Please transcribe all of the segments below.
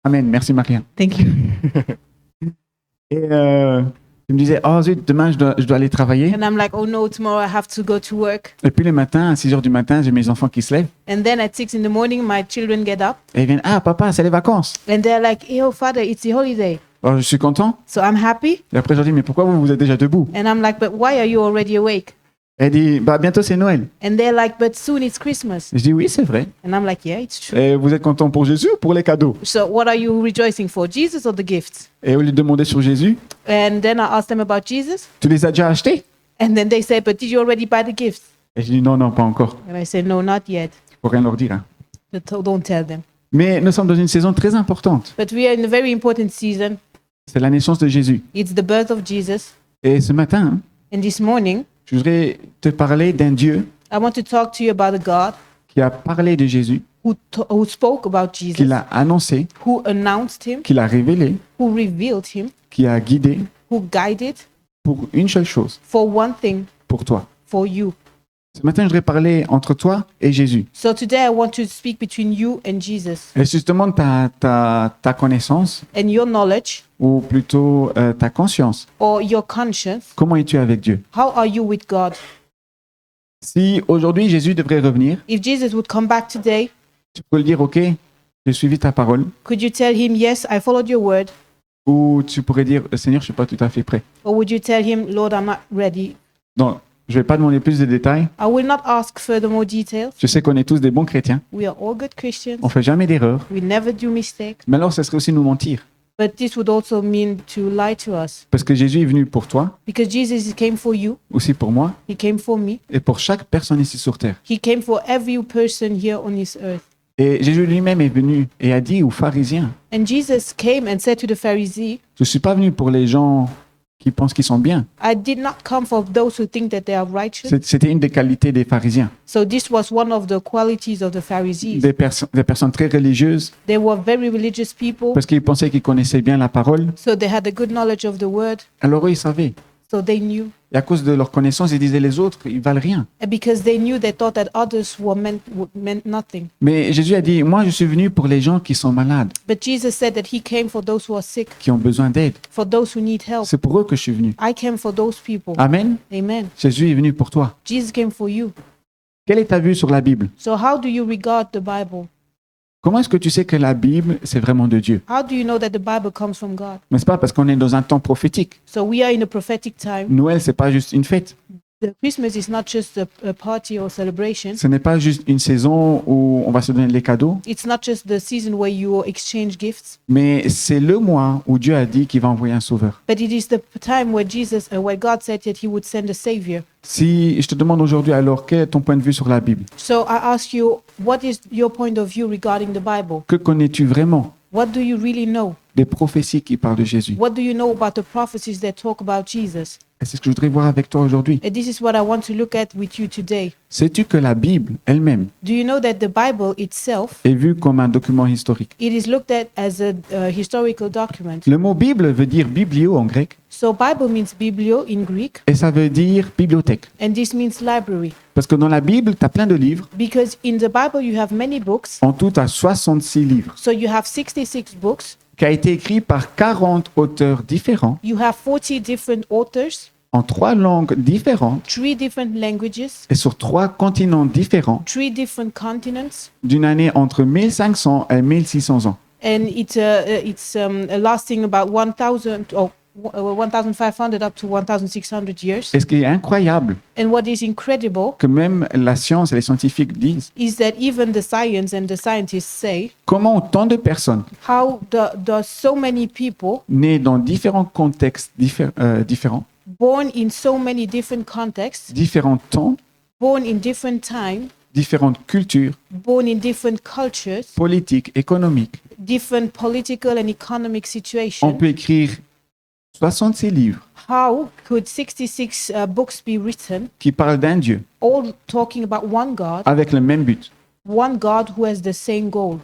Amen. Merci, Maria. Thank you. Et il me disait, oh zut, demain, je dois aller travailler. And I'm like, oh no, tomorrow I have to go to work. Et puis le matin, à 6 heures du matin, j'ai mes enfants qui se lèvent. And then at 6 in the morning, my children get up. Et ils viennent, ah, papa, c'est les vacances. And they're like, yo, father, it's the holiday. Alors, je suis content. So I'm happy. Et après, je leur dis, mais pourquoi vous êtes déjà debout? And I'm like, but why are you already awake? Elle dit, bah, bientôt c'est Noël. And they're like, but soon it's Christmas. Je dis, oui, c'est vrai. And I'm like, yeah, it's true. Et vous êtes content pour Jésus ou pour les cadeaux? So what are you rejoicing for, Jesus or the gifts? Et au lieu de demander sur Jésus, And then I asked them about Jesus. tu les as déjà achetés? And then they say, but did you already buy the gifts? Et je dis, non, non, pas encore. And I said, no, not yet. Faut rien leur dire. Hein. Don't tell them. Mais nous sommes dans une saison très importante. But we are in a very important season. C'est la naissance de Jésus. It's the birth of Jesus. Et ce matin, hein, And this morning, je voudrais te parler d'un Dieu I want to talk to you about a God qui a parlé de Jésus, who spoke about qui Jesus, l'a annoncé, who announced him, qui l'a révélé, who revealed him, qui a guidé who guided pour une seule chose, for one thing, pour toi. for you. Ce matin, je voudrais parler entre toi et Jésus. So today I want to speak between you and Jesus Et justement, ta connaissance, and your knowledge ou plutôt ta conscience. or your conscience. Comment es-tu avec Dieu? How are you with God? Si aujourd'hui Jésus devrait revenir, If Jesus would come back today, tu peux le dire, ok, j'ai suivi ta parole. could you tell him, yes, I followed your word? Ou tu pourrais dire, Seigneur, je ne suis pas tout à fait prêt. Or would you tell him, Lord, I'm not ready? Donc, je ne vais pas demander plus de détails. I will not ask furthermore details. Je sais qu'on est tous des bons chrétiens. We are all good Christians. On ne fait jamais d'erreur. We never do mistakes. Mais alors, ça serait aussi nous mentir. But this would also mean to lie to us. Parce que Jésus est venu pour toi, Because Jesus came for you, aussi pour moi, he came for me, et pour chaque personne ici sur terre. he came for every person here on this earth. Et Jésus lui-même est venu et a dit aux pharisiens, And Jesus came and said to the Pharisee, je ne suis pas venu pour les gens qui pensent qu'ils sont bien. I did not come for those who think that they are righteous. C'était une des qualités des pharisiens. So this was one of the qualities of the Pharisees. Des personnes très religieuses, They were very religious people, parce qu'ils pensaient qu'ils connaissaient bien la parole. so they had a good knowledge of the word, Alors eux, ils savaient. so they knew. Et à cause de leur connaissance, ils disaient les autres, ils valent rien. And because they knew, they thought that others meant nothing. Mais Jésus a dit, moi je suis venu pour les gens qui sont malades, But Jesus said that he came for those who are sick, qui ont besoin d'aide. for those who need help. C'est pour eux que je suis venu. I came for those people. Amen. Amen. Jésus est venu pour toi. Jesus came for you. Quelle est ta vue sur la Bible? So how do you regard the Bible? Comment est-ce que tu sais que la Bible, c'est vraiment de Dieu? How do you know that the Bible comes from God? N'est-ce pas? Parce qu'on est dans un temps prophétique. So we are in a prophetic time. Noël, c'est pas juste une fête. The Christmas is not just a party or celebration. Ce n'est pas juste une saison où on va se donner les cadeaux, It's not just the season where you exchange gifts, mais c'est le mois où Dieu a dit qu'il va envoyer un sauveur. but it is the time where where God said that He would send a Savior. Si je te demande aujourd'hui alors, quel est ton point de vue sur la Bible? So I ask you, what is your point of view regarding the Bible? Que connais-tu vraiment What do you really know? des prophéties qui parlent de Jésus? What do you know about the prophecies that talk about Jesus? Et c'est ce que je voudrais voir avec toi aujourd'hui. And this is what I want to look at with you today. Sais-tu que la Bible elle-même Do you know that the Bible itself, est vue comme un document historique? it is looked at as a historical document? Le mot Bible veut dire biblio en grec So Bible means biblio in Greek, et ça veut dire bibliothèque. and this means library. Parce que dans la Bible, tu as plein de livres. Because in the Bible you have many books. En tout, tu as 66 livres So you have 66 books. qui a été écrit par 40 auteurs différents You have 40 different authors, en 3 langues différentes 3 different languages, et sur 3 continents différents 3 different continents, d'une année entre 1500 et 1600 ans. and it's lasting about 1,000 or 1,500 up to 1,600 years. Et ce qui est incroyable, And what is incredible que même la science et les scientifiques disent, is that even the science and the scientists say comment autant de personnes how so many people nées dans différents contextes différents, born in so many different contexts, différents temps, born in different time, différentes cultures, born in different cultures, politiques, économiques, different political and economic on situations. peut écrire 66 livres How could 66 books be written, qui parlent d'un Dieu all talking about one God who has the same goal,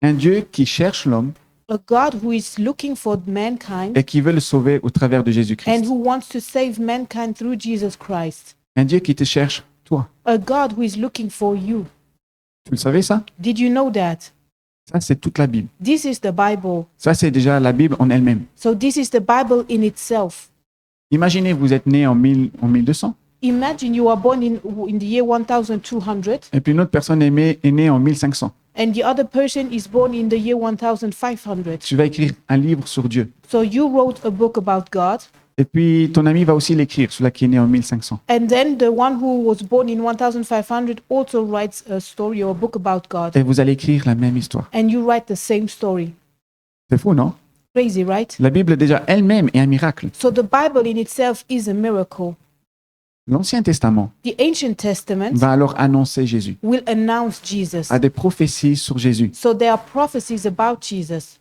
un Dieu qui cherche l'homme a God who is looking for mankind et qui veut le sauver au travers de and Jésus-Christ. who wants to save mankind through Jesus Christ, Un Dieu qui te cherche, toi. a God who is looking for you. Tu le savais ça? Did you know that? Ça, c'est toute la Bible. This is the Bible. Ça, c'est déjà la Bible en elle-même. So this is the Bible in itself. Imaginez, vous êtes né en 1200, Imagine you are born in the year 1200 et puis une autre personne est née en 1500. and the other person is born in the year 1500. Tu vas écrire un livre sur Dieu. So you wrote a book about God, Et puis ton ami va aussi l'écrire, celui qui est né en 1500. and then the one who was born in 1500 also writes a story or a book about God, Et vous allez écrire la même histoire. and you write the same story. C'est fou, non? Crazy, right? La Bible déjà elle-même est un miracle. So the Bible in itself is a miracle. L'Ancien Testament The Ancient Testament va alors annoncer Jésus, will announce Jesus. a des prophéties sur Jésus. So there are prophecies about Jesus.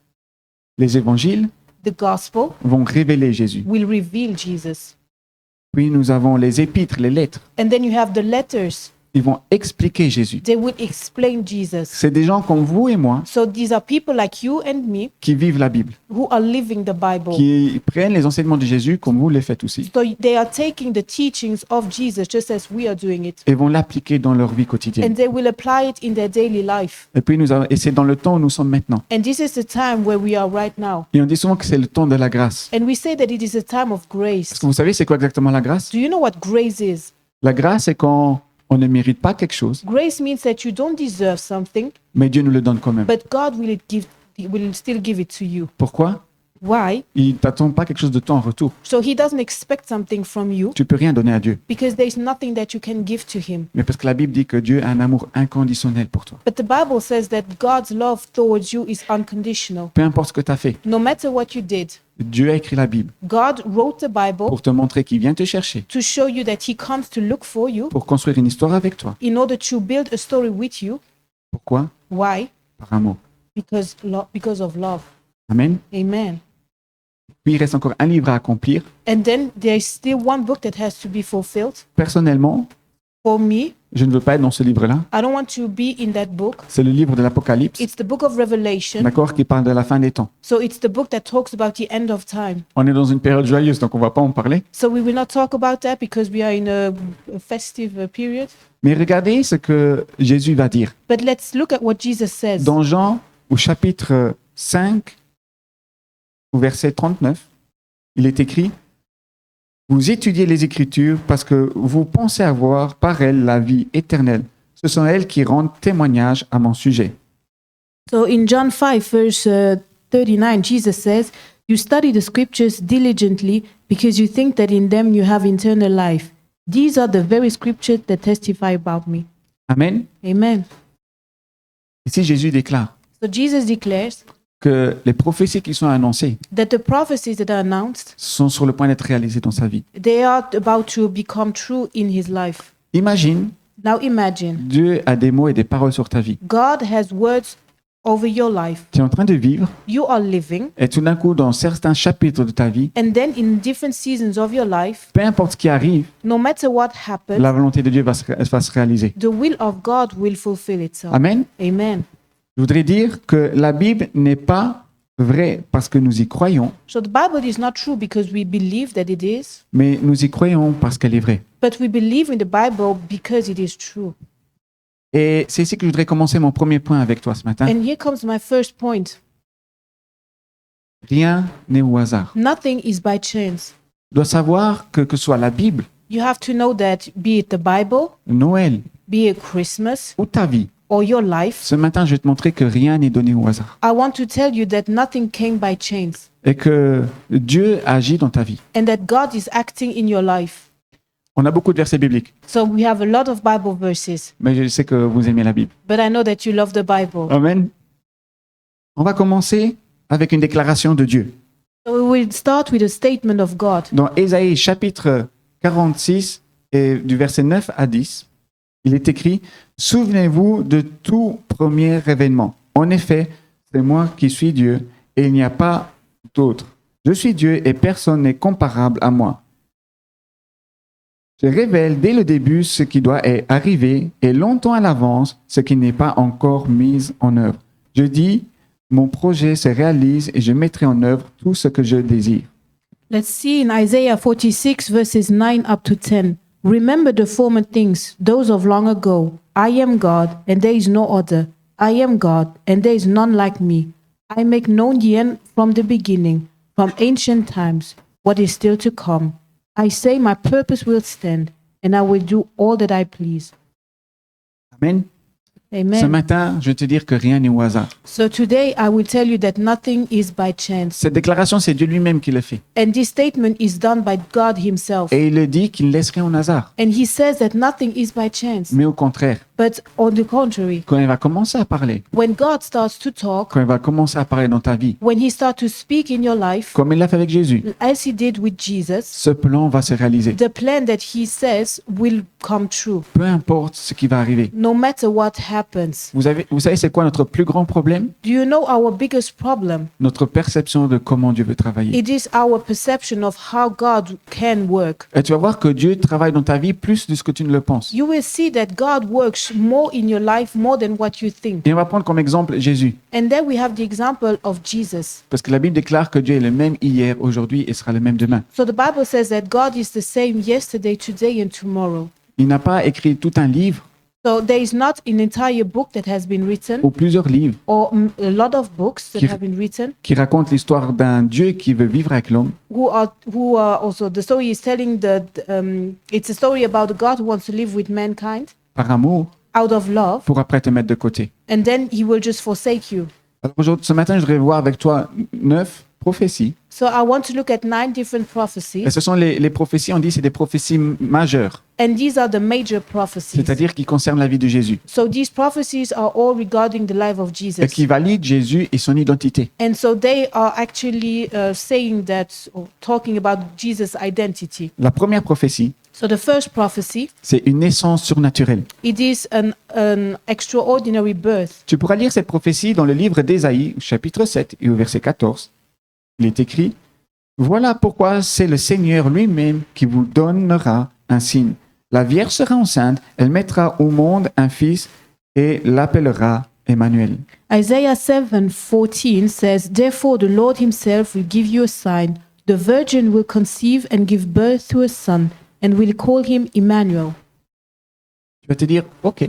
Les évangiles The Gospel vont révéler Jésus. will reveal Jesus. Puis nous avons les épîtres, les lettres, And then you have the letters. ils vont expliquer Jésus. They will explain Jesus. C'est des gens comme vous et moi So these are people like you and me qui vivent la Bible, who are living the Bible. qui prennent les enseignements de Jésus comme vous les faites aussi, So they are taking the teachings of Jesus just as we are doing it. et vont l'appliquer dans leur vie quotidienne. And they will apply it in their daily life. Et c'est dans le temps où nous sommes maintenant. And this is the time where we are right now. Et on dit souvent que c'est le temps de la grâce. And we say that it is a time of Parce grace. que vous savez, c'est quoi exactement la grâce? Do you know what grace is? La grâce, c'est quand on ne mérite pas quelque chose, Grace means that you don't deserve something, mais Dieu nous le donne quand même. but God will still give it to you. Pourquoi? Why? Il ne t'attend pas quelque chose de toi en retour. So he doesn't expect something from you Tu peux rien donner à Dieu. because there's nothing that you can give to him. Mais parce que la Bible dit que Dieu a un amour inconditionnel pour toi. But the Bible says that God's love towards you is unconditional. Peu importe ce que tu as fait, No matter what you did, Dieu a écrit la Bible God wrote the Bible pour te montrer qu'il vient te chercher, to show you that he comes to look for you pour construire une histoire avec toi. in order to build a story with you. Pourquoi? Why? Par amour. Because of love. Amen. Amen. Puis il reste encore un livre à accomplir. And then there's still one book that has to be fulfilled. Personnellement, For me, je ne veux pas être dans ce livre-là. I don't want to be in that book. C'est le livre de l'Apocalypse, It's the book of Revelation. d'accord, qui parle de la fin des temps. So it's the book that talks about the end of time. On est dans une période joyeuse, donc on ne va pas en parler. So we will not talk about that because we are in a festive period. Mais regardez ce que Jésus va dire. But let's look at what Jesus says. Dans Jean, au chapitre 5, au verset 39, il est écrit « Vous étudiez les Écritures parce que vous pensez avoir par elles la vie éternelle. Ce sont elles qui rendent témoignage à mon sujet. So in John 5, verse 39, Jesus says, You study the scriptures diligently because you think that in them you have eternal life. These are the very scriptures that testify about me. » Amen. Amen. Ici, Jésus déclare So Jesus declares que les prophéties qui sont annoncées that the prophecies that are announced, sont sur le point d'être réalisées dans sa vie. they are about to become true in his life. Imagine, Now imagine, Dieu a des mots et des paroles sur ta vie. God has words over your life. Tu es en train de vivre You are living, et tout d'un coup, dans certains chapitres de ta vie, and then in different seasons of your life, peu importe ce qui arrive, no matter what happens, la volonté de Dieu va se réaliser. the will of God will fulfill itself. Amen. Amen. Je voudrais dire que la Bible n'est pas vraie parce que nous y croyons, So the Bible is not true because we believe that it is, mais nous y croyons parce qu'elle est vraie. but we believe in the Bible because it is true. Et c'est ici que je voudrais commencer mon premier point avec toi ce matin. And here comes my first point. Rien n'est au hasard. Nothing is by chance. Tu dois savoir que ce soit la Bible, You have to know that be it the Bible, Noël be it Christmas, ou ta vie, or your life, ce matin, je vais te montrer que rien n'est donné au hasard. I want to tell you that nothing came by chance Et que Dieu agit dans ta vie. and that God is acting in your life. On a beaucoup de versets bibliques, So we have a lot of Bible verses, mais je sais que vous aimez la Bible. but I know that you love the Bible. Amen. On va commencer avec une déclaration de Dieu. So we will start with a statement of God. Dans Ésaïe chapitre 46 et du verset 9 à 10, il est écrit « Souvenez-vous de tout premier événement. En effet, c'est moi qui suis Dieu et il n'y a pas d'autre. Je suis Dieu et personne n'est comparable à moi. Je révèle dès le début ce qui doit arriver et longtemps à l'avance ce qui n'est pas encore mis en œuvre. Je dis, mon projet se réalise et je mettrai en œuvre tout ce que je désire. » Let's see in Isaiah 46 verses 9 up to 10. Remember the former things, those of long ago. I am God, and there is no other. I am God, and there is none like me. I make known the end from the beginning, from ancient times, what is still to come. I say my purpose will stand, and I will do all that I please. Amen. Ce Amen. matin, je vais te dire que rien n'est au hasard. So today I will tell you that nothing is by chance. Cette déclaration, c'est Dieu lui-même qui le fait. And this statement is done by God himself. Et il le dit qu'il ne laisse rien au hasard. And he says that nothing is by chance. Mais au contraire, But on the contrary, quand il va commencer à parler, when God starts to talk, quand il va commencer à parler dans ta vie, when he starts to speak in your life, comme il l'a fait avec Jésus, as he did with Jesus, ce plan va se réaliser. the plan that he says will come true, Peu importe ce qui va arriver. no matter what happens. Vous savez, c'est quoi notre plus grand problème? Do you know our biggest problem? Notre perception de comment Dieu veut travailler. It is our perception of how God can work. Et tu vas voir que Dieu travaille dans ta vie plus de ce que tu ne le penses. You will see that God works more in your life more than what you think. Et on va prendre comme exemple Jésus. And then we have the example of Jesus. Parce que la Bible déclare que Dieu est le même hier, aujourd'hui et sera le même demain. So the Bible says that God is the same yesterday, today, and tomorrow. Il n'a pas écrit tout un livre So there is not an entire book that has been written, ou plusieurs livres or a lot of books that Qui- have been written, qui racontent l'histoire d'un Dieu qui veut vivre avec l'homme, who are also, the story is telling it's a story about a God who wants to live with mankind par amour, out of love, pour après te mettre de côté. and then he will just forsake you. Alors aujourd'hui, ce matin, je voudrais voir avec toi 9 prophéties. So I want to look at 9 different Et prophecies, ce sont les prophéties, on dit, c'est des prophéties majeures, and these are the major prophecies. c'est-à-dire qui concernent la vie de Jésus So these prophecies are all regarding the life of et Jesus. qui valident Jésus et son identité. And so they are actually saying that, or talking about Jesus' identity. La première prophétie, So the first prophecy, c'est une naissance surnaturelle. it is an extraordinary birth. Tu pourras lire cette prophétie dans le livre d'Ésaïe, chapitre 7 et au verset 14. Il est écrit, « Voilà pourquoi c'est le Seigneur lui-même qui vous donnera un signe. La Vierge sera enceinte, elle mettra au monde un fils et l'appellera Emmanuel. Isaiah 7:14 says, "Therefore the Lord himself will give you a sign. The virgin will conceive and give birth to a son, and will call him Emmanuel." Tu vas te dire, « Ok,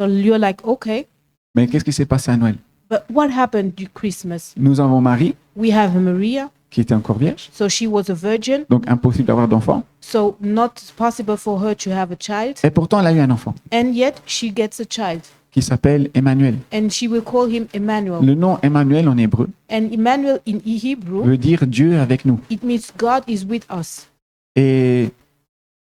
So you're like, okay, mais qu'est-ce qui s'est passé à Noël? but what happened to Christmas? Nous avons Marie, We have Maria, qui était encore vierge, so she was a virgin, donc impossible d'avoir d'enfant. so not possible for her to have a child, Et pourtant, elle a eu un enfant and yet she gets a child, qui s'appelle Emmanuel. and she will call him Emmanuel. Le nom Emmanuel en hébreu And Emmanuel in Hebrew, veut dire Dieu avec nous. it means God is with us, Et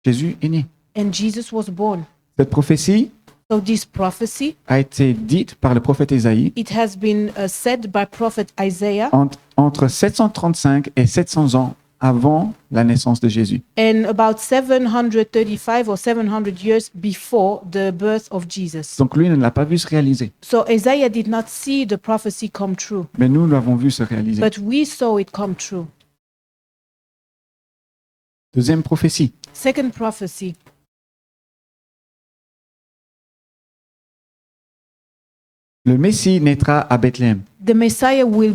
Jésus est né. and Jesus was born. Cette prophétie So this prophecy, a été dite par le prophète Ésaïe it has been said by prophet Isaiah, entre 735 et 700 ans avant la naissance de Jésus. and about 735 or 700 years before the birth of Jesus. Donc lui ne l'a pas vu se réaliser, So Isaiah did not see the prophecy come true, mais nous l'avons vu se réaliser. but we saw it come true. Deuxième prophétie, Second prophecy, le Messie naîtra à Bethléem. the Messiah will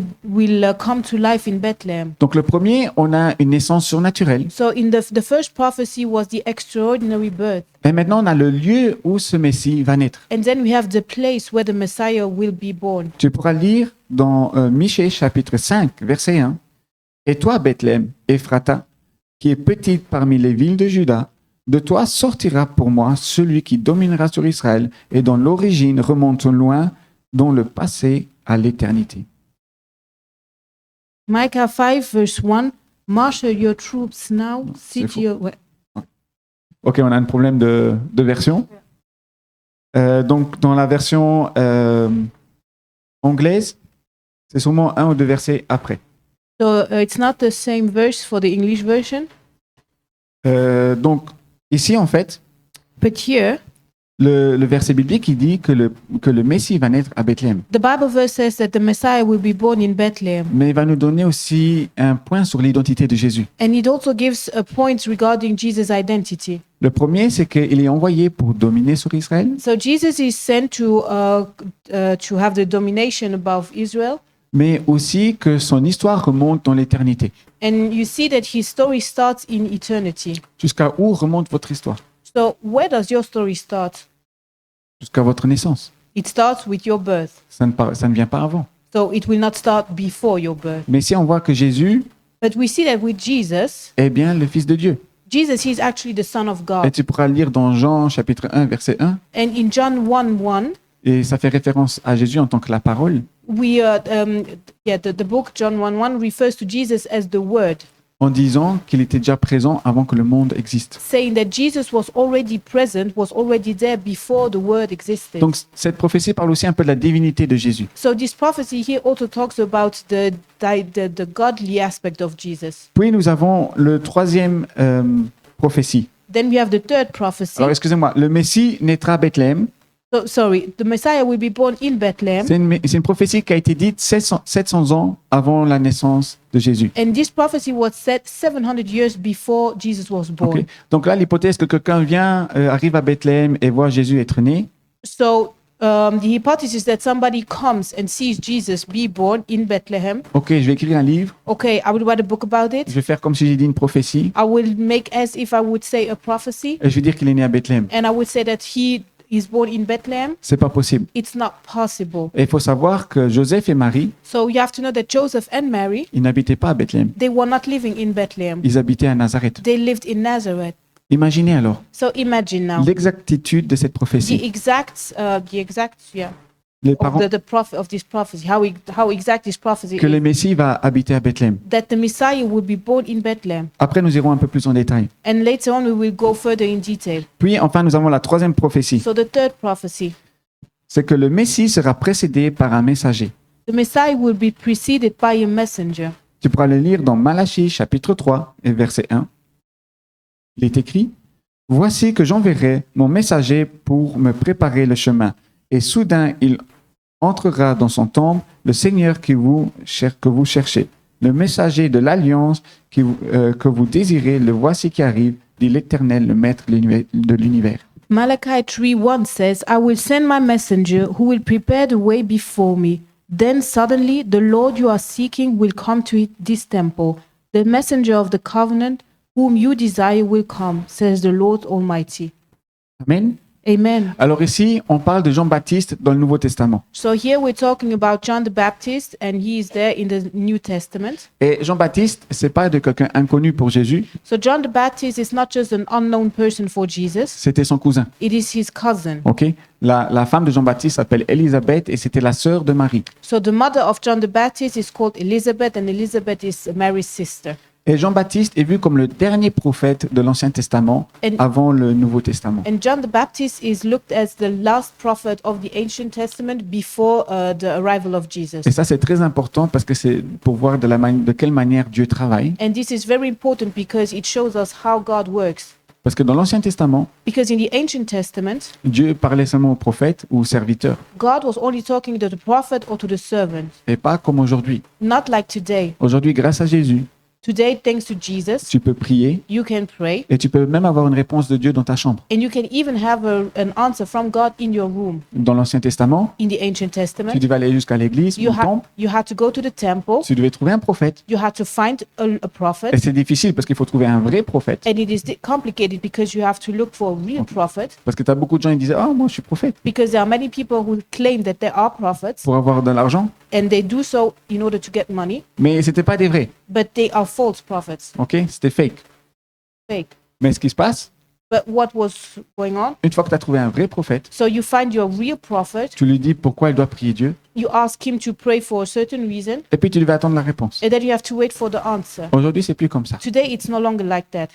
come to life in Bethlehem. Donc le premier, on a une naissance surnaturelle. So in the first prophecy was the extraordinary birth, Et maintenant, on a le lieu où ce Messie va naître. and then we have the place where the Messiah will be born. Tu pourras lire dans Michée chapitre 5, verset 1. « Et toi, Bethléem, Ephrata, qui est petite parmi les villes de Juda, de toi sortira pour moi celui qui dominera sur Israël et dont l'origine remonte loin, dont le passé à l'éternité. » Micah 5 verse 1, marshal your troops now, c'est sit faux. your... Ok, on a un problème de version. Donc, dans la version anglaise, c'est sûrement un ou deux versets après. So it's not the same verse for the English version, Donc, ici, en fait, but here le verset biblique, il dit que le Messie va naître à Bethléem. the Bible verse says that the Messiah will be born in Bethlehem. Mais il va nous donner aussi un point sur l'identité de Jésus. And it also gives a point regarding Jesus' identity. Le premier, c'est qu'il est envoyé pour dominer sur Israël, So Jesus is sent to have the domination above Israel. mais aussi que son histoire remonte dans l'éternité. And you see that his story starts in eternity. Jusqu'à où remonte votre histoire? So where does your story start? Jusqu'à votre naissance. It starts with your birth. Ça ne vient pas avant. So it will not start before your birth. Mais si on voit que Jésus But we see that with Jesus, est bien le Fils de Dieu. Jesus, he's actually the Son of Et God. tu pourras lire dans Jean chapitre 1, verset 1, And in John 1:1, et ça fait référence à Jésus en tant que la parole, the book John 1:1 refers to Jesus as the Word, en disant qu'il était déjà présent avant que le monde existe. saying that Jesus was already present, was already there before the Word existed. Donc cette prophétie parle aussi un peu de la divinité de Jésus. So this prophecy here also talks about the godly aspect of Jesus. Puis nous avons le troisième prophétie. Then we have the third prophecy. Alors excusez-moi, le Messie naîtra à Bethléem. So, sorry, the Messiah will be born in Bethlehem. C'est une prophétie qui a été dite 700 ans avant la naissance de Jésus. And this prophecy was said 700 years before Jesus was born. Ok. Donc là, l'hypothèse que quelqu'un vient, arrive à Bethléem et voit Jésus être né, So the hypothesis that somebody comes and sees Jesus be born in Bethlehem. ok, je vais écrire un livre, Okay, I will write a book about it. je vais faire comme si j'ai dit une prophétie, I will make as if I would say a prophecy, et je vais dire qu'il est né à Bethléem. and I would say that he is born in Bethlehem. C'est pas possible. It's not possible. Et il faut savoir que Joseph et Marie, So you have to know that Joseph and Mary, ils n'habitaient pas à Bethléem. they were not living in Bethlehem. Ils habitaient à Nazareth. They lived in Nazareth. Imaginez alors So imagine now l'exactitude de cette the prophétie. exact Les parents, of this prophecy, how exact this prophecy que le is, Messie va habiter à Bethléem. that the Messiah will be born in Bethlehem. Après, nous irons un peu plus en détail. And later on, we will go further in detail. Puis, enfin, nous avons la troisième prophétie. So the third prophecy, C'est que le Messie sera précédé par un messager. the Messiah will be preceded by a messenger. Tu pourras le lire dans Malachie chapitre 3 et verset 1. Il est écrit « Voici que j'enverrai mon messager pour me préparer le chemin. Et soudain, il entrera dans son temple, le Seigneur que vous cherchez. Le messager de l'alliance que vous désirez, le voici qui arrive, dit l'Éternel, le Maître de l'univers. » Malachi 3:1 says, I will send my messenger who will prepare the way before me. Then suddenly the Lord you are seeking will come to this temple. The messenger of the covenant whom you desire will come, says the Lord Almighty. Amen. Amen. Alors ici, on parle de Jean-Baptiste dans le Nouveau Testament. So here we're talking about John the Baptist, and he is there in the New Testament. Et Jean-Baptiste, c'est pas de quelqu'un inconnu pour Jésus, So John the Baptist is not just an unknown person for Jesus, c'était son cousin. it is his cousin. Ok, la femme de Jean-Baptiste s'appelle Élisabeth et c'était la sœur de Marie. So the mother of John the Baptist is called Elizabeth, and Elizabeth is Mary's sister. Et Jean-Baptiste est vu comme le dernier prophète de l'Ancien Testament And- avant le Nouveau Testament. And John the Baptist is looked as the last prophet of the Ancient Testament before the arrival of Jesus. Et ça, c'est très important parce que c'est pour voir de quelle manière Dieu travaille. And this is very important because it shows us how God works. Parce que dans l'Ancien Testament, Because in the Ancient Testament, Dieu parlait seulement aux prophètes ou aux serviteurs, God was only talking to the prophet or to the servant, et pas comme aujourd'hui. not like today. Aujourd'hui, grâce à Jésus, Today, thanks to Jesus, tu peux prier you can pray, et tu peux même avoir une réponse de Dieu dans ta chambre. and you can even have an answer from God in your room. Dans l'Ancien Testament, In the Ancient tu Testament, devais aller jusqu'à l'église, au temple, you had to go to the temple, tu devais trouver un prophète. you had to find a prophet, Et c'est difficile parce qu'il faut trouver un vrai prophète. and it is complicated because you have to look for a real prophet. Parce que tu as beaucoup de gens qui disaient « Ah, moi, je suis prophète. Because there are many people who claim that they are prophets, Pour avoir de l'argent. and they do so in order to get money, » Mais ce n'était pas des vrais. but they are false prophets, Ok, c'était fake. fake. Mais ce qui se passe, But what was going on? une fois que tu as trouvé un vrai prophète, So you find your real prophet, tu lui dis pourquoi il doit prier Dieu, you ask him to pray for a certain reason, et puis tu devais attendre la réponse. and then you have to wait for the answer. Aujourd'hui, c'est plus comme ça. Today, it's no longer like that.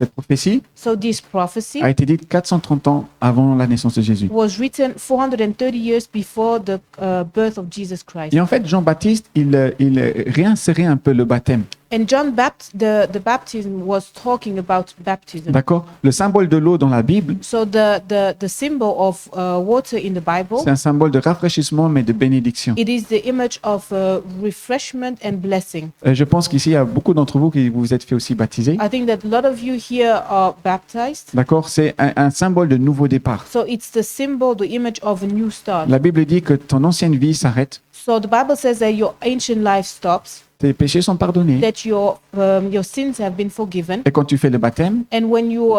Cette prophétie So this prophecy a été dite 430 ans avant la naissance de Jésus. was written 430 years before the birth of Jesus Christ. Et en fait, Jean-Baptiste, il réinsérait un peu le baptême. And John the baptism was talking about baptism. D'accord? Le symbole de l'eau dans la Bible, So the symbol of water in the Bible, c'est un symbole de rafraîchissement, mais de bénédiction. it is the image of refreshment and blessing. Je pense qu'ici, il y a beaucoup d'entre vous qui vous êtes fait aussi baptiser. I think that a lot of you here are baptized. D'accord? C'est un symbole de nouveau départ. So it's the symbol, the image of a new start. La Bible dit que ton ancienne vie s'arrête, So the Bible says that your ancient life stops. tes péchés sont pardonnés. that your sins have been forgiven. Et quand tu fais le baptême, And when you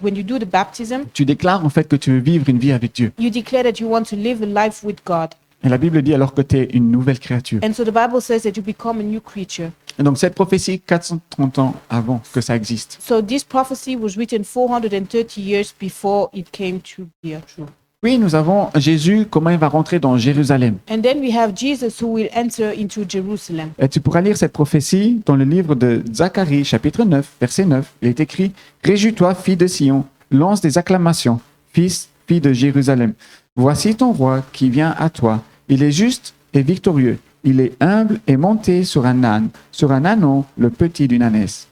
when you do the baptism, tu déclares en fait que tu veux vivre une vie avec Dieu. you declare that you want to live a life with God. Et la Bible dit alors que tu es une nouvelle créature. And so the Bible says that you become a new creature. Et donc cette prophétie, 430 ans avant que ça existe. So this prophecy was written 430 years before it came to be true. Oui, nous avons Jésus, comment il va rentrer dans Jérusalem. And then we have Jesus who will enter into Jerusalem. Et tu pourras lire cette prophétie dans le livre de Zacharie, chapitre 9, verset 9. Il est écrit « Réjouis-toi, fille de Sion, lance des acclamations, fille de Jérusalem. Voici ton roi qui vient à toi. Il est juste et victorieux. Il est humble et monté sur un âne, sur un ânon, le petit d'une ânesse. »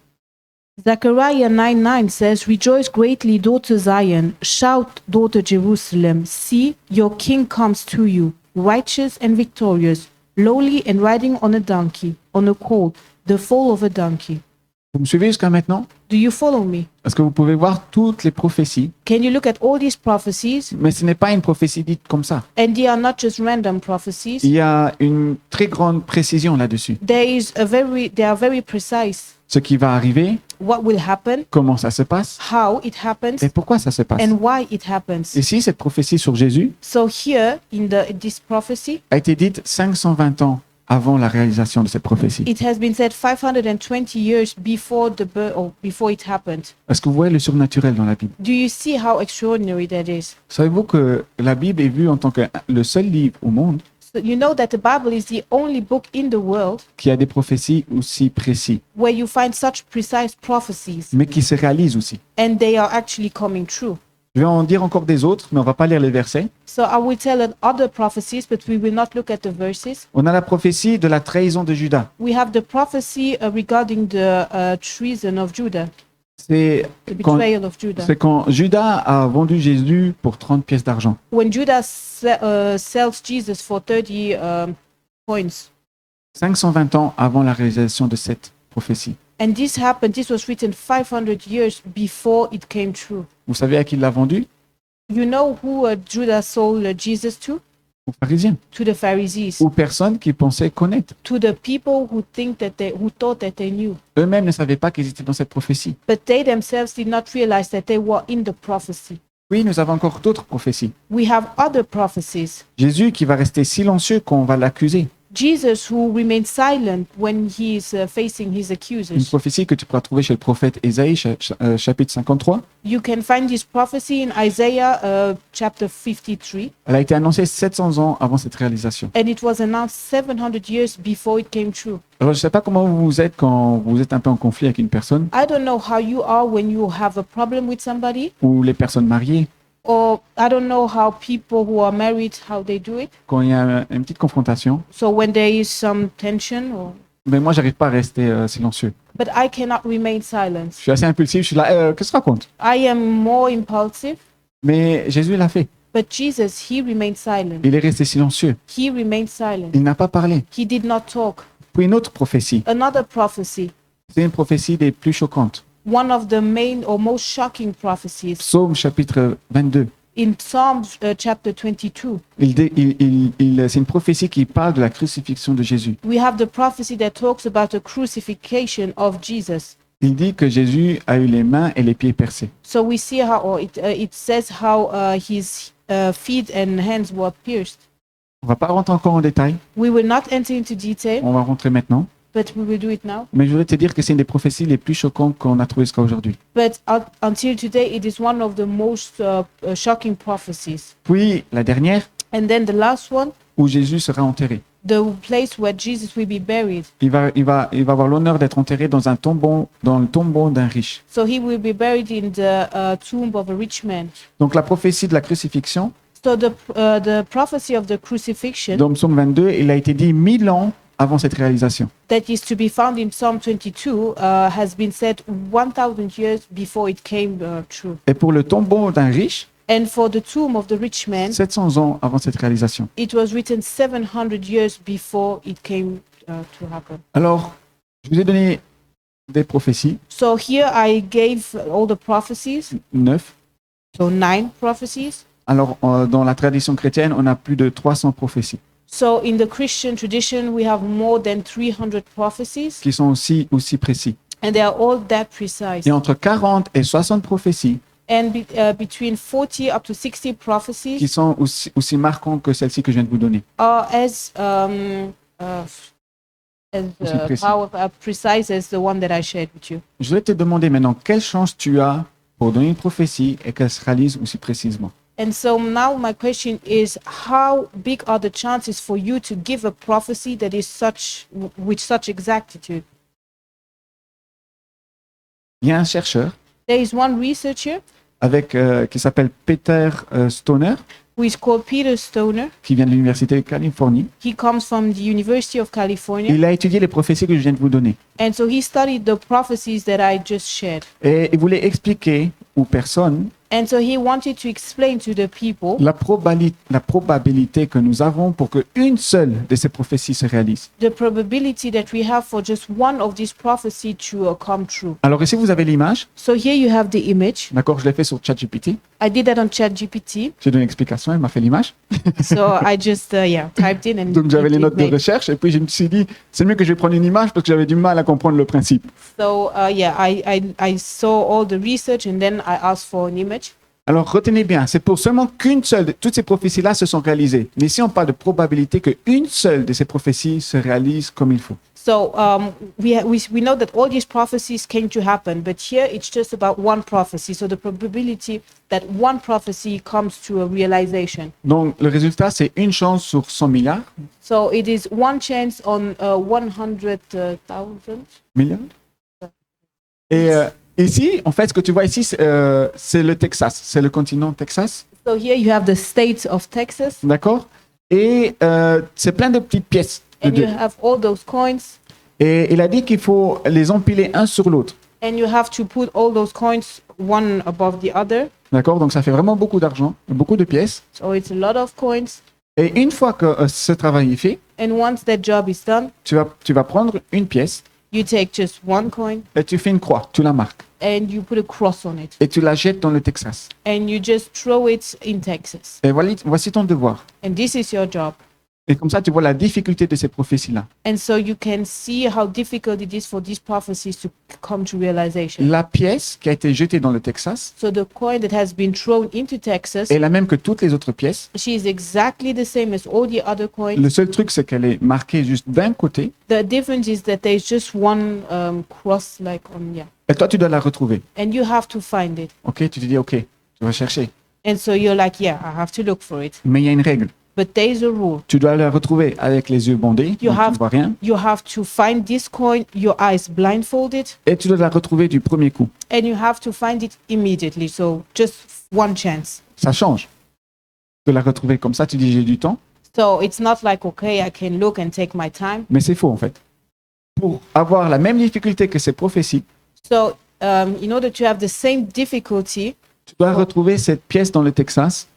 Zechariah 9:9 says, "Rejoice greatly, daughter Zion. Shout, daughter Jerusalem. See, your king comes to you, righteous and victorious, lowly and riding on a donkey, on a colt, the foal of a donkey." Vous me suivez jusqu'à maintenant? Do you follow me? Parce que vous pouvez voir toutes les prophéties, Can you look at all these prophecies? mais ce n'est pas une prophétie dite comme ça. And they are not just random prophecies. Il y a une très grande précision là-dessus. They are very precise. Ce qui va arriver, What will happen, comment ça se passe how it happens, et pourquoi ça se passe. and why it happens. Ici, cette prophétie sur Jésus So here in this prophecy, a été dite 520 ans avant la réalisation de cette prophétie. it has been said 520 years before the birth or before it happened. Est-ce que vous voyez le surnaturel dans la Bible? Do you see how extraordinary that is? Savez-vous que la Bible est vue en tant que le seul livre au monde So you know that the Bible is the only book in the world qui a des prophéties aussi précises, where you find such precise prophecies mais qui se réalisent aussi. and they are actually coming true. Je vais en dire encore des autres, mais on va pas lire les versets. So I will tell other prophecies, but we will not look at the verses. On a la prophétie de la trahison de Judas. We have the prophecy regarding the treason of Judah, C'est the quand, betrayal of Judah. c'est quand Judas a vendu Jésus pour 30 pièces d'argent. When Judah sells Jesus for 30 coins. 520 ans avant la réalisation de cette prophétie. And this happened, this was written 500 years before it came true. Vous savez à qui il l'a vendu? You know who Judah sold Jesus to? Aux pharisiens. To the Pharisees, Aux personnes qui pensaient connaître. to the people who thought that they knew. Eux-mêmes ne savaient pas qu'ils étaient dans cette prophétie. But they themselves did not realize that they were in the prophecy. Oui, nous avons encore d'autres prophéties. We have other prophecies. Jésus qui va rester silencieux quand on va l'accuser. Jesus who remained silent when he is facing his Une accusers. prophétie que tu pourras trouver chez le prophète Ésaïe, chapitre 53. You can find this prophecy in Isaiah chapter 53, Elle a été annoncée 700 ans avant cette réalisation. and it was announced 700 years before it came true. Alors, je ne sais pas comment vous êtes quand vous êtes un peu en conflit avec une personne, I don't know how you are when you have a problem with somebody, ou les personnes mariées, or I don't know how people who are married, how they do it. quand il y a une petite confrontation. So when there is some tension, Mais moi, j'arrive pas à rester silencieux. but I cannot remain silent. Je suis assez impulsif, je suis là, qu'est-ce que tu racontes? I am more impulsive, Mais Jésus l'a fait. but Jesus, he remained silent. Il est resté silencieux. He remained silent. Il n'a pas parlé. He did not talk. Puis une autre prophétie. Another prophecy, C'est une prophétie des plus choquantes. one of the main or most shocking prophecies Psaume chapitre 22. in Psalms chapter 22. C'est une prophétie qui parle de la crucifixion de Jésus. We have the prophecy that talks about the crucifixion of Jesus. Il dit que Jésus a eu les mains et les pieds percés. So we see how, or it says how his feet and hands were pierced. On va pas rentrer encore en détail. We will not enter into detail, On va rentrer maintenant. but we will do it now. Mais je voulais te dire que c'est une des prophéties les plus choquantes qu'on a trouvées jusqu'à aujourd'hui. But until today, it is one of the most shocking prophecies. Puis la dernière, And then the last one, où Jésus sera enterré. the place where Jesus will be buried. Il va avoir l'honneur d'être enterré dans un tombeau, dans le tombeau d'un riche. So he will be buried in the tomb of a rich man. Donc la prophétie de la crucifixion, So the prophecy of the crucifixion dans Psaume 22, il a été dit 1000 ans avant cette réalisation. that is to be found in Psalm 22 has been said 1,000 years before it came true. Et pour le tombeau d'un riche, And for the tomb of the rich man, 700 ans avant cette réalisation. it was written 700 years before it came to happen. Alors, je vous ai donné des prophéties, So here I gave all the prophecies, 9. so 9 prophecies. Alors, dans la tradition chrétienne, on a plus de 300 prophéties. So in the Christian tradition, we have more than 300 prophecies, qui sont aussi précis. and they are all that precise. Et entre 40 et 60 prophéties And between 40 up to 60 qui prophecies sont aussi marquantes que celles-ci que je viens de vous donner. are as Aussi précis. precise as the one that I shared with you. Je voulais te demander maintenant, quelle chance tu as pour donner une prophétie et qu'elle se réalise aussi précisément? And so now my question is, how big are the chances for you to give a prophecy that is with such exactitude? Il y a un chercheur There is one researcher qui s'appelle Peter Stoner, who is called Peter Stoner. qui vient de l'Université de Californie. He comes from the University of California. Il a étudié les prophéties que je viens de vous donner. And so he studied the prophecies that I just shared. Et il voulait expliquer aux personnes And so he wanted to explain to the people la probabilité que nous avons pour qu'une seule de ces prophéties se réalise. the probability that we have for just one of these prophecies to come true. Alors ici, vous avez l'image. So here you have the image. D'accord, je l'ai fait sur ChatGPT. I did that on ChatGPT. J'ai donné l'explication, elle m'a fait l'image. So I just typed in and Donc j'avais les it notes de made- recherche et puis je me suis dit, c'est mieux que je vais prendre une image parce que j'avais du mal à comprendre le principe. So I saw all the research and then I asked for an image. Alors retenez bien, c'est pour seulement qu'une seule, toutes ces prophéties-là se sont réalisées. Mais ici, on parle de probabilité qu'une seule de ces prophéties se réalise comme il faut. So we know that all these prophecies came to happen, but here it's just about one prophecy. So the probability that one prophecy comes to a realization. Donc le résultat, c'est une chance sur 100 milliards. So it is one chance on 100,000. Milliards. Et ici, en fait, ce que tu vois ici, c'est le Texas, c'est le continent Texas, So here you have the state of Texas, d'accord? Et c'est plein de petites pièces. and you have all those coins, Et il a dit qu'il faut les empiler un sur l'autre, and you have to put all those coins one above the other. d'accord? Donc ça fait vraiment beaucoup d'argent, beaucoup de pièces. So it's a lot of coins. Et une fois que ce travail est fait, And once that job is done, tu vas prendre une pièce you take just one coin et tu fais une croix, tu la marques and you put a cross on it, et tu la jettes dans le Texas. and you just throw it in Texas. Et voici ton devoir. And this is your job. Et comme ça, tu vois la difficulté de ces prophéties-là. And so you can see how difficult it is for these prophecies to come to realization. La pièce qui a été jetée dans le Texas So the coin that has been thrown into Texas, est la même que toutes les autres pièces. she is exactly the same as all the other coins. Le seul truc, c'est qu'elle est marquée juste d'un côté. The difference is that there's just one cross, like on, yeah. Et toi, tu dois la retrouver. And you have to find it. Ok, tu te dis, ok, je vais chercher. And so you're like, yeah, I have to look for it. Mais il y a une règle. But there's a rule. Tu dois la retrouver avec les yeux bandés, You donc tu have- ne vois rien. You have to find this coin, your eyes blindfolded, Et tu dois la retrouver du premier coup. and you have to find it immediately. So just one chance. Ça change. De la retrouver comme ça, tu dis, j'ai du temps. So it's not like, okay, I can look and take my time. Mais c'est faux, en fait. Pour avoir la même difficulté que ces prophéties, So in order to have the same difficulty, tu dois retrouver cette pièce dans le Texas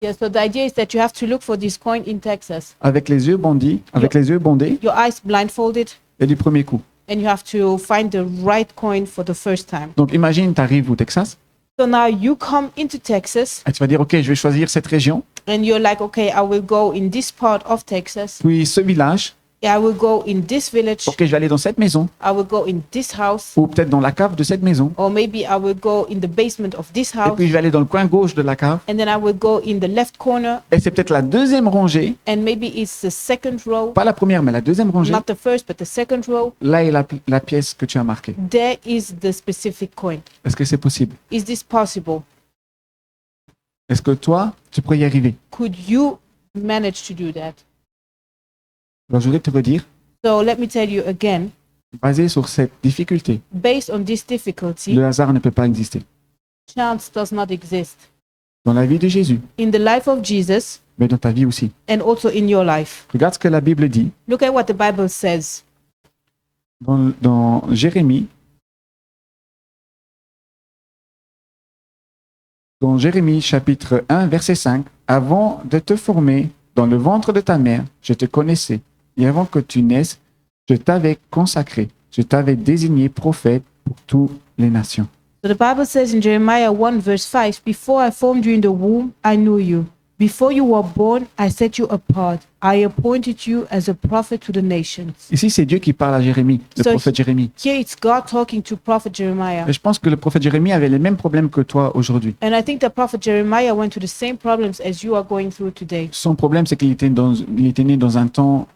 yeah, so the idea is that you have to look for this coin in Texas, avec les yeux bandés, your eyes blindfolded, et du premier coup. and you have to find the right coin for the first time. Donc imagine, tu arrives au Texas So now you come into Texas, et tu vas dire, ok, je vais choisir cette région, and you're like, okay, I will go in this part of Texas. puis ce village, Yeah, I will go in this village. ok, je vais aller dans cette maison, I will go in this house. ou peut-être dans la cave de cette maison, Or maybe I will go in the basement of this et house. puis je vais aller dans le coin gauche de la cave, And then I will go in the left corner. et c'est peut-être la deuxième rangée, And maybe it's the second row. pas la première, mais la deuxième rangée, Not the first, but the second row. là est la pièce que tu as marquée. There is the specific coin. Est-ce que c'est possible? Is this possible? Est-ce que toi, tu pourrais y arriver? Could you manage to do that? Alors je voudrais te redire, So let me tell you again, basé sur cette difficulté, based on this difficulty, le hasard ne peut pas exister. chance does not exist. Dans la vie de Jésus, In the life of Jesus mais dans ta vie aussi. and also in your life. Regarde ce que la Bible dit Look at what the Bible says. dans Jérémie. Dans Jérémie chapitre 1, verset 5, « Avant de te former dans le ventre de ta mère, je te connaissais, et avant que tu naisses, je t'avais consacré, je t'avais désigné prophète pour toutes les nations. So the Bible says in Jeremiah 1 verse 5, before I formed you in the womb, I knew you. Before you were born, I set you apart. I appointed you as a prophet to the nations. Ici, c'est Dieu qui parle à Jérémie, le So- prophète Jérémie. Here it's God talking to Prophet Jeremiah. Et je pense que le prophète Jérémie avait les mêmes problèmes que toi aujourd'hui. And I think that Prophet Jeremiah went through the same problems as you are going through today. Son problème, c'est qu'il était, il était né dans un temps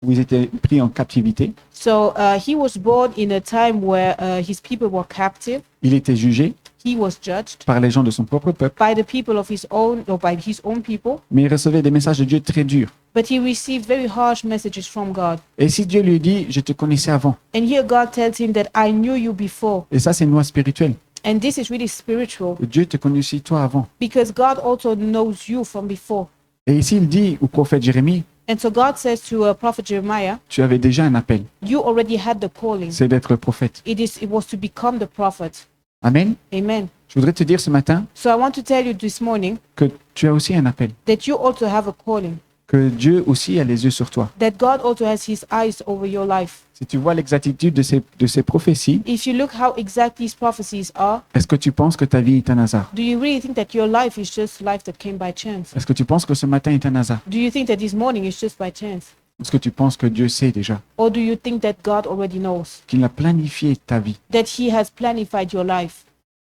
où ils étaient pris en captivité. So he was born in a time where his people were captive. Il était jugé He was judged par les gens de son propre peuple, by the people of his own, or by his own people. mais il recevait des messages de Dieu très durs. But he received very harsh messages from God. Et si Dieu lui dit, je te connaissais avant, And here God tells him that I knew you before. et ça c'est une loi spirituelle, And this is really spiritual Dieu te connaissait toi avant. because God also knows you from before. Et ici il dit au prophète Jérémie, And so God says to Prophet Jeremiah, tu avais déjà un appel, you already had the calling. c'est d'être prophète. It was to become the prophet. Amen. Amen. Je voudrais te dire ce matin So I want to tell you this morning que tu as aussi un appel, that you also have a calling, que Dieu aussi a les yeux sur toi. that God also has his eyes over your life. Si tu vois l'exactitude de ces prophéties, If you look how exact these prophecies are, est-ce que tu penses que ta vie est un hasard? do you really think that your life is just life that came by chance? Est-ce que tu penses que ce matin est un hasard? Do you think that this morning is just by chance? Est-ce que tu penses que Dieu sait déjà, Or do you think that God already knows, qu'il a planifié ta vie? that he has planified your life?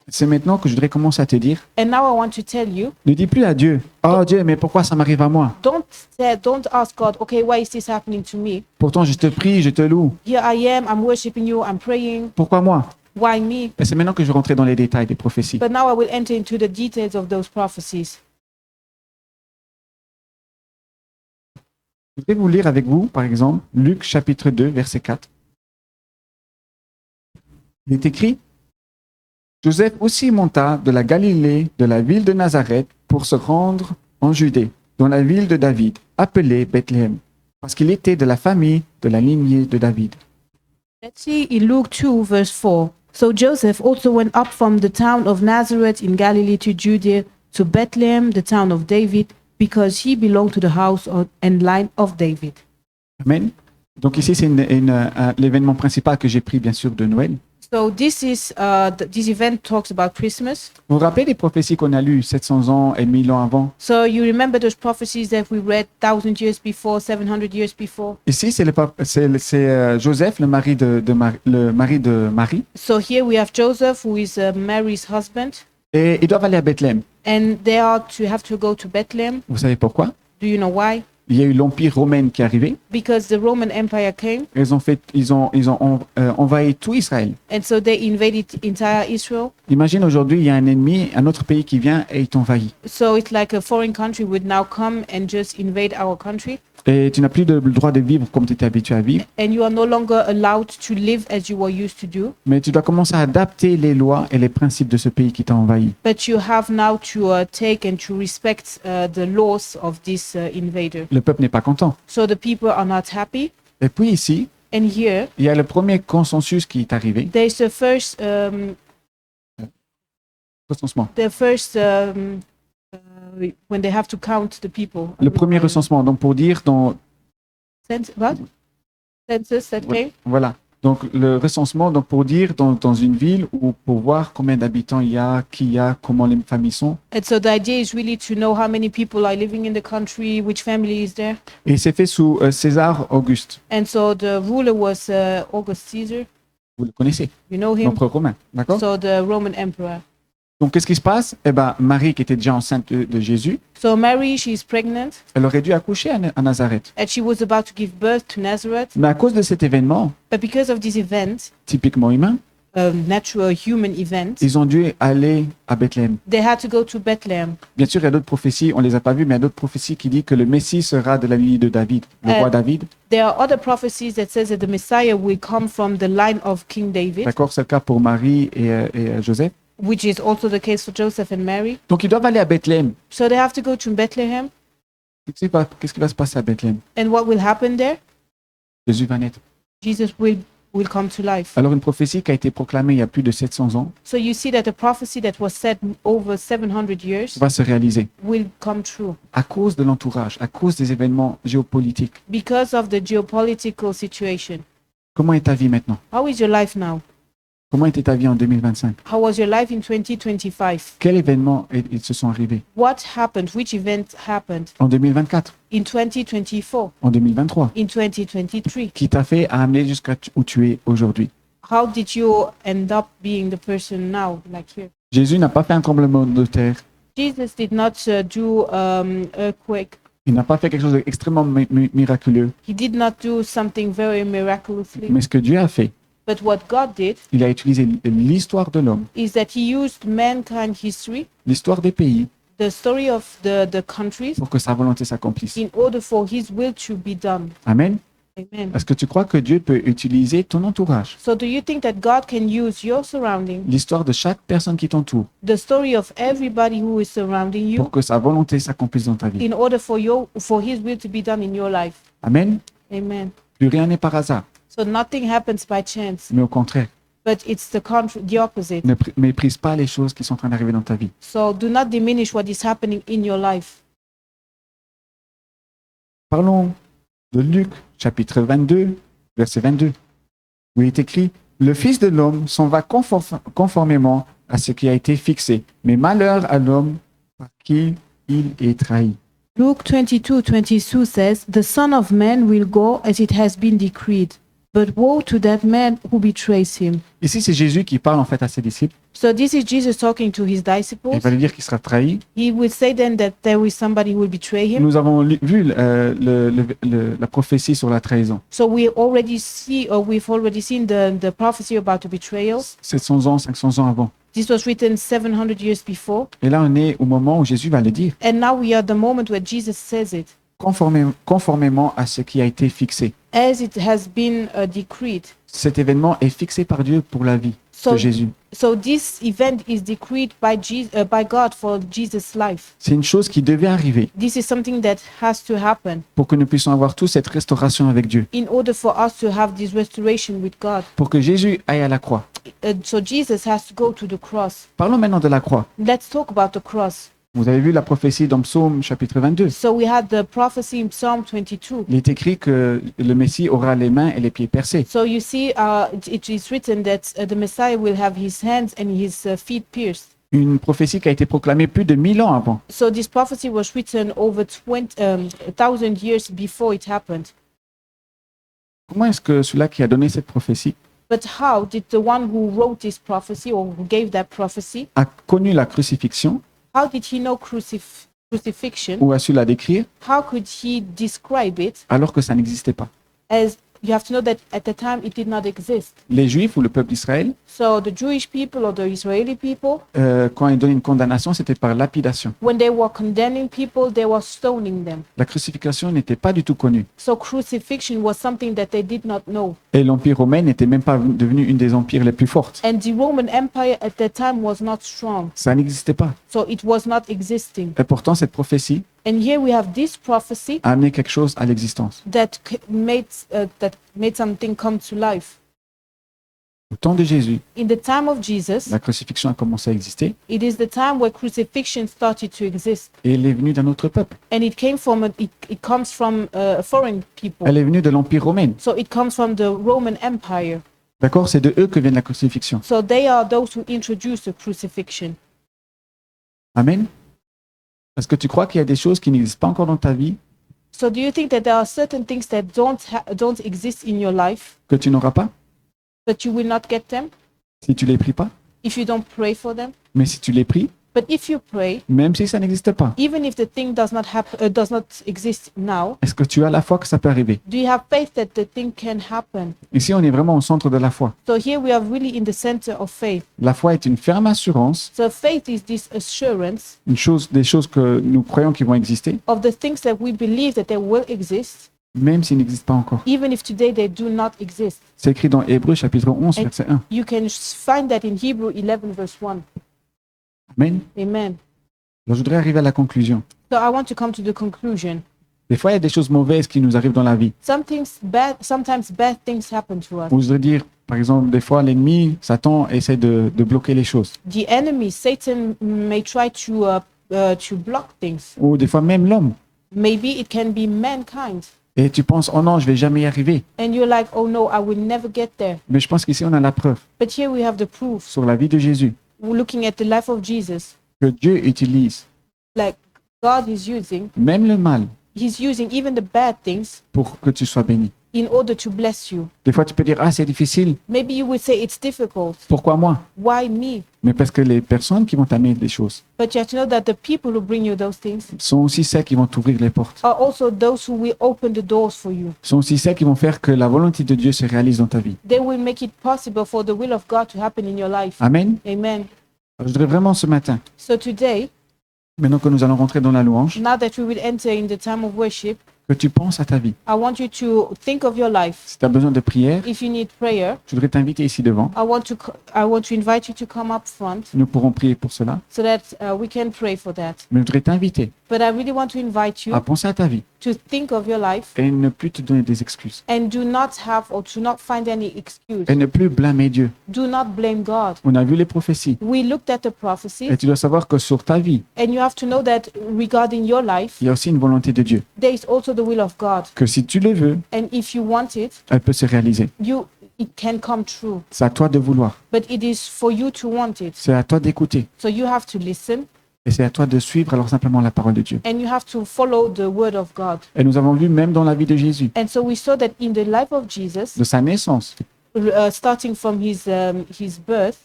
C'est maintenant que je voudrais commencer à te dire, And now I want to tell you, ne dis plus à Dieu, oh Dieu, mais pourquoi ça m'arrive à moi? don't ask God, okay, why is this happening to me? Pourtant je te prie, je te loue. Here I am, I'm worshiping you, I'm praying. Pourquoi moi? Why me? Et c'est maintenant que je vais rentrer dans les détails des prophéties. But now I will enter into the details of those prophecies. Je vais vous lire avec vous, par exemple, Luc chapitre 2, verset 4. Il est écrit, Joseph aussi monta de la Galilée, de la ville de Nazareth, pour se rendre en Judée, dans la ville de David, appelée Bethléem, parce qu'il était de la famille de la lignée de David. Let's see in Luke 2, verse 4. So Joseph also went up from the town of Nazareth in Galilee to Judea, to Bethlehem, the town of David, because he belonged to the house and line of David. Amen. Donc ici, c'est l'événement principal que j'ai pris, bien sûr, de Noël. So this event talks about Christmas. Vous vous rappelez les prophéties qu'on a lues 700 ans et 1000 ans avant? So you remember those prophecies that we read 1,000 years before, 700 years before? Ici, c'est Joseph, le mari de Marie, So here we have Joseph, who is Mary's husband, et ils doivent aller à Bethléem. and they are to have to go to Bethlehem. Vous savez pourquoi? Do you know why? Il y a eu l'Empire romain qui est arrivé. Because the Roman Empire came, Ils ont envahi tout Israël. and so they invaded entire Israel. Imagine aujourd'hui, il y a un ennemi, un autre pays qui vient et il t'envahit. So it's like a foreign country would now come and just invade our country, Et tu n'as plus le droit de vivre comme tu étais habitué à vivre, and you are no longer allowed to live as you were used to do. mais tu dois commencer à adapter les lois et les principes de ce pays qui t'a envahi. But you have now to take and to respect the laws of this invader. Le peuple n'est pas content. So the people are not happy. Et puis ici, And here, il y a le premier consensus qui est arrivé. there's Recensement. when they have to count the people. Le premier recensement, donc pour dire What? Census that came? voilà. Donc le recensement, donc pour dire dans une ville ou pour voir combien d'habitants il y a, qui il y a, comment les familles sont. And so the idea is really to know how many people are living in the country, which family is there. Et c'est fait sous César Auguste. And so the ruler was August Caesar. Vous le connaissez, You know him? l'empereur romain. D'accord? So the Roman emperor. Donc qu'est-ce qui se passe? Eh ben, Marie, qui était déjà enceinte de Jésus, So Mary, she's pregnant, elle aurait dû accoucher à Nazareth. and she was about to give birth to Nazareth. Mais à cause de cet événement, But because of this event, typiquement humain, a natural human event, ils ont dû aller à Bethléem. they had to go to Bethlehem. Bien sûr, il y a d'autres prophéties, on les a pas vues, mais il y a d'autres prophéties qui disent que le Messie sera de la lignée de David, le roi David. There are other prophecies that says that the Messiah will come from the line of King David, D'accord? C'est le cas pour Marie et Joseph. which is also the case for Joseph and Mary. Donc ils doivent aller à Bethléem. So they have to go to Bethlehem. Qu'est-ce qui va se passer à Bethléem? And what will happen there? Jésus va naître. Jesus will come to life. Alors une prophétie qui a été proclamée il y a plus de 700 ans So you see that the prophecy that was said over 700 years va se réaliser will come true à cause de l'entourage, à cause des événements géopolitiques. because of the geopolitical situation. Comment est ta vie maintenant? How is your life now? Comment était ta vie en 2025? How was your life in 2025? Quels événements ils se sont arrivés What happened? Which event happened en 2024, in 2024, en 2023, in 2023? qui t'a fait amener jusqu'à où tu es aujourd'hui? How did you end up being the person now, like here? Jésus n'a pas fait un tremblement de terre. Jesus did not do earthquake. Il n'a pas fait quelque chose d'extrêmement miraculeux. He did not do something very miraculously. Mais ce que Dieu a fait, But what God did il a utilisé l'histoire de l'homme, is that he used mankind history, l'histoire des pays, the story of the countries, pour que sa volonté s'accomplisse. in order for his will to be done. Amen. Amen. Est-ce que tu crois que Dieu peut utiliser ton entourage, So do you think that God can use your surrounding, l'histoire de chaque personne qui t'entoure, the story of everybody who is surrounding you, pour que sa volonté s'accomplisse dans ta vie? in order for his will to be done in your life? Amen. Amen. Plus rien n'est par hasard, So nothing happens by chance, mais au contraire, but it's the opposite. ne méprise pas les choses qui sont en train d'arriver dans ta vie. So do not diminish what is happening in your life. Parlons de Luc, chapitre 22, verset 22, où il est écrit « Le Fils de l'homme s'en va conformément à ce qui a été fixé, mais malheur à l'homme par qui il est trahi. » Luke 22:22 says, "The Son of Man will go as it has been decreed, but woe to that man who betrays him." Ici, c'est Jésus qui parle en fait à ses disciples. So this is Jesus talking to his Il disciples. va lui dire qu'il sera trahi. He will say then that there is somebody who will betray him. Nous avons vu la prophétie sur la trahison. So we've already seen the prophecy about the betrayal. 700 ans, 500 ans avant. This was written 700 years before. Et là, on est au moment où Jésus va le dire, And now we are at the moment where Jesus says it. conformément à ce qui a été fixé. As it has been decreed. Cet événement est fixé par Dieu pour la vie So, de Jésus. so this event is decreed by God for Jesus' life. C'est une chose qui devait arriver This is something that has to happen pour que nous puissions avoir tous cette restauration avec Dieu. in order for us to have this restoration with God. Pour que Jésus aille à la croix. So Jesus has to go to the cross. Parlons maintenant de la croix. Let's talk about the cross. Vous avez vu la prophétie dans Psaume chapitre 22. So we had the prophecy in Psalm 22. Il est écrit que le Messie aura les mains et les pieds percés. So you see, it is written that the Messiah will have his hands and his feet pierced. Une prophétie qui a été proclamée plus de 1000 ans avant. So this prophecy was written over 1,000 years before it happened. Comment est-ce que celui-là qui a donné cette prophétie But how did the one who wrote this prophecy or who gave that prophecy, a connu la crucifixion how did he know crucifixion? ou a su la décrire How could he describe it? alors que ça n'existait pas? As you have to know that at the time it did not exist. Les Juifs ou le peuple d'Israël, So the Jewish people or the Israeli people, quand ils donnaient une condamnation, c'était par lapidation. when they were condemning people, they were stoning them. La crucifixion n'était pas du tout connue. So crucifixion was something that they did not know. Et l'Empire romain n'était même pas devenu une des empires les plus fortes. And the Roman Empire at that time was not strong. Ça n'existait pas. So it was not existing. Et pourtant, cette prophétie And here we have this prophecy a amené quelque chose à l'existence. that made something come to life. Au temps de Jésus, In the time of Jesus, la crucifixion a commencé à exister it is the time where crucifixion started to exist. et elle est venue d'un autre peuple. And it comes from a foreign people. Elle est venue de l'Empire romain. So it comes from the Roman Empire. D'accord? C'est de eux que vient la crucifixion. So they are those who introduced the crucifixion. Amen? Est-ce que tu crois qu'il y a des choses qui n'existent pas encore dans ta vie, So do you think that there are certain things that don't exist in your life, que tu n'auras pas, but you will not get them si tu les pries pas? if you don't pray for them? Mais si tu les pries, But if you pray, même si ça n'existe pas, even if the thing does not exist now, est-ce que tu as la foi que ça peut arriver? do you have faith that the thing can happen? Ici, on est vraiment au centre de la foi. So here we are really in the center of faith. La foi est une ferme assurance, So faith is this assurance des choses que nous croyons qui vont exister, of the things that we believe that they will exist, même s'ils n'existent pas encore. even if today they do not exist. C'est écrit dans Hébreux chapitre 11, Et- verset 1. You can find that in Hebrew 11 verse 1. Amen. Amen. Alors, je voudrais arriver à la conclusion. So I want to come to the conclusion. Des fois, il y a des choses mauvaises qui nous arrivent dans la vie. Sometimes bad things happen to us. On voudrait dire, par exemple, des fois, l'ennemi, Satan, essaie de bloquer les choses. The enemy, Satan, may try to block things. Ou des fois, même l'homme. Maybe it can be mankind. Et tu penses, oh non, je vais jamais y arriver. And you're like, oh no, I will never get there. Mais je pense qu'ici, on a la preuve But here we have the proof. sur la vie de Jésus We're looking at the life of Jesus. que Dieu utilise Like God is using, même le mal He's using even the bad things pour que tu sois béni. in order to bless you. Des fois, tu peux dire, ah, c'est difficile. Maybe you would say it's difficult. Pourquoi moi? Why me? Mais parce que les personnes qui vont t'amener des choses But you have to know that the people who bring you those things sont aussi celles qui vont t'ouvrir les portes. are also those who will open the doors for you. Sont aussi celles qui vont faire que la volonté de Dieu se réalise dans ta vie. They will make it possible for the will of God to happen in your life. Amen. Amen. Alors, je voudrais vraiment ce matin, So today, maintenant que nous allons rentrer dans la louange, now that we will enter in the time of worship, que tu penses à ta vie. I want you to think of your life. Si tu as besoin de prière, If you need prayer, je voudrais t'inviter ici devant. I want to invite you to come up front Nous pourrons prier pour cela. so that we can pray for that. Mais je voudrais t'inviter But I really want to invite you à penser à ta vie to think of your life et ne plus te donner des excuses. and do not have or to not find any excuse. Et ne plus blâmer Dieu. Do not blame God. On a vu les prophéties. We looked at the Et prophecies, tu dois savoir que sur ta vie, and you have to know that regarding your life, il y a aussi une volonté de Dieu. there is also the will of God. Que si tu le veux, And if you want it, elle peut se réaliser. it can come true. C'est à toi de vouloir. But it is for you to want it. C'est à toi d'écouter. So you have to listen Et c'est à toi de suivre alors simplement la parole de Dieu. and you have to follow the word of God. Et nous avons vu même dans la vie de Jésus, And so we saw that in the life of Jesus, de sa naissance starting from his birth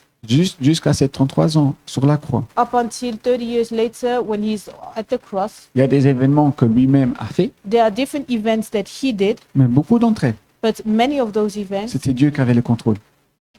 jusqu'à ses 33 ans sur la croix, up until 30 years later when he's at the cross, il y a des événements que lui-même a fait, there are different events that he did, mais beaucoup d'entre elles, but many of those events, c'était Dieu qui avait le contrôle.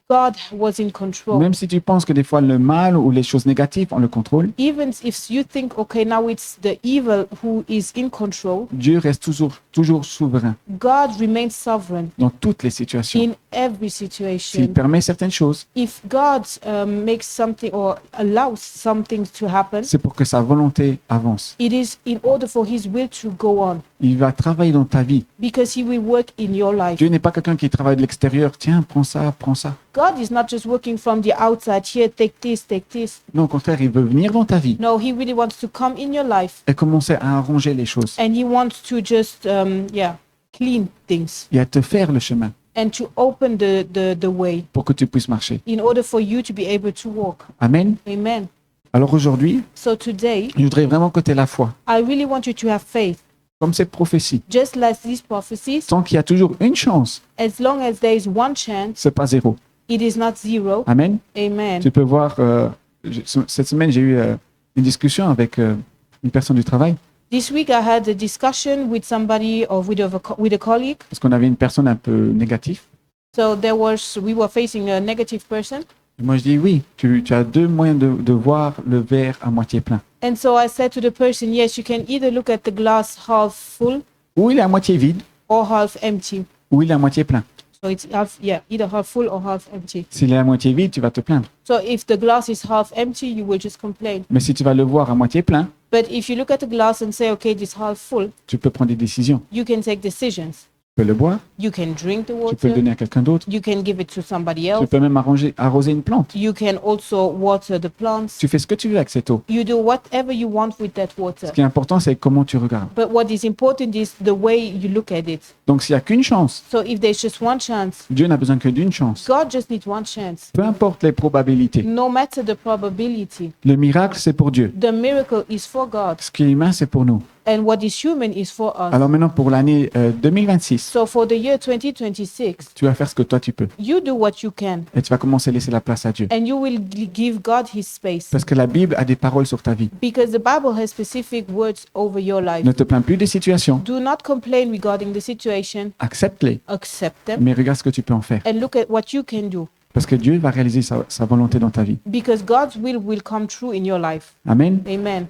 God was in control. Même si tu penses que des fois le mal ou les choses négatives ont le contrôle, Even if you think, okay, now it's the evil who is in control, Dieu reste toujours souverain God remains sovereign dans toutes les situations. in every S'il situation. permet certaines choses, If God makes something or allows something to happen, c'est pour que sa volonté avance. it is in order for his will to go on, Il va travailler dans ta vie. because he will work in your life. Dieu n'est pas quelqu'un qui travaille de l'extérieur. Tiens, prends ça, prends ça. God is not just working from the outside, here, take this, take this. Non, au contraire, il veut venir dans ta vie No, he really wants to come in your life et commencer à arranger les choses and he wants to just, clean things et à te faire le chemin and to open the way pour que tu puisses marcher. in order for you to be able to walk. Amen. Amen. Alors aujourd'hui, So today, je voudrais vraiment que tu aies la foi, I really want you to have faith, comme cette prophétie. just like these prophecies. Tant qu'il y a toujours une chance, As long as there is one chance, c'est pas zéro. it is not zero. Amen. Amen. Tu peux voir, cette semaine, j'ai eu une discussion avec une personne du travail This week I had a discussion with somebody or with a colleague. parce qu'on avait une personne un peu négative. So we were facing a negative person. Et moi, je dis oui, tu as deux moyens de voir le verre à moitié plein. And so I said to the person, yes, you can either look at the glass half full Ou il est à moitié vide, or half empty. ou il est à moitié plein. So it's either half full or half empty. S'il est à moitié vide, tu vas te plaindre. So if the glass is half empty, you will just complain. Mais si tu vas le voir à moitié plein, But if you look at the glass and say, okay, this half full, tu peux prendre des décisions. you can take decisions. Tu peux le boire, You can drink the tu peux le water. donner à quelqu'un d'autre, You can give it to somebody tu else. peux même arroser une plante. You can also water the plants. Tu fais ce que tu veux avec cette eau. You do whatever you want with that water. Ce qui est important, c'est comment tu regardes. But what is important is the way you look at it. Donc s'il n'y a qu'une chance, So if there's just one chance, Dieu n'a besoin que d'une chance. God just needs one chance. Peu importe les probabilités. No matter the probability, Le miracle, c'est pour Dieu. the miracle is for God. Ce qui est humain, c'est pour nous. And what is human is for us. Alors maintenant, pour l'année 2026, So for the year 2026, tu vas faire ce que toi tu peux. you do what you can. Et tu vas commencer à laisser la place à Dieu. And you will give God his space. Parce que la Bible a des paroles sur ta vie. Because the Bible has specific words over your life. Ne te plains plus des situations. Do not complain regarding the situation. Accepte-les. Accept them. Mais regarde ce que tu peux en faire. And look at what you can do. Parce que Dieu va réaliser sa volonté dans ta vie. Because God's will come true in your life. Amen. Amen.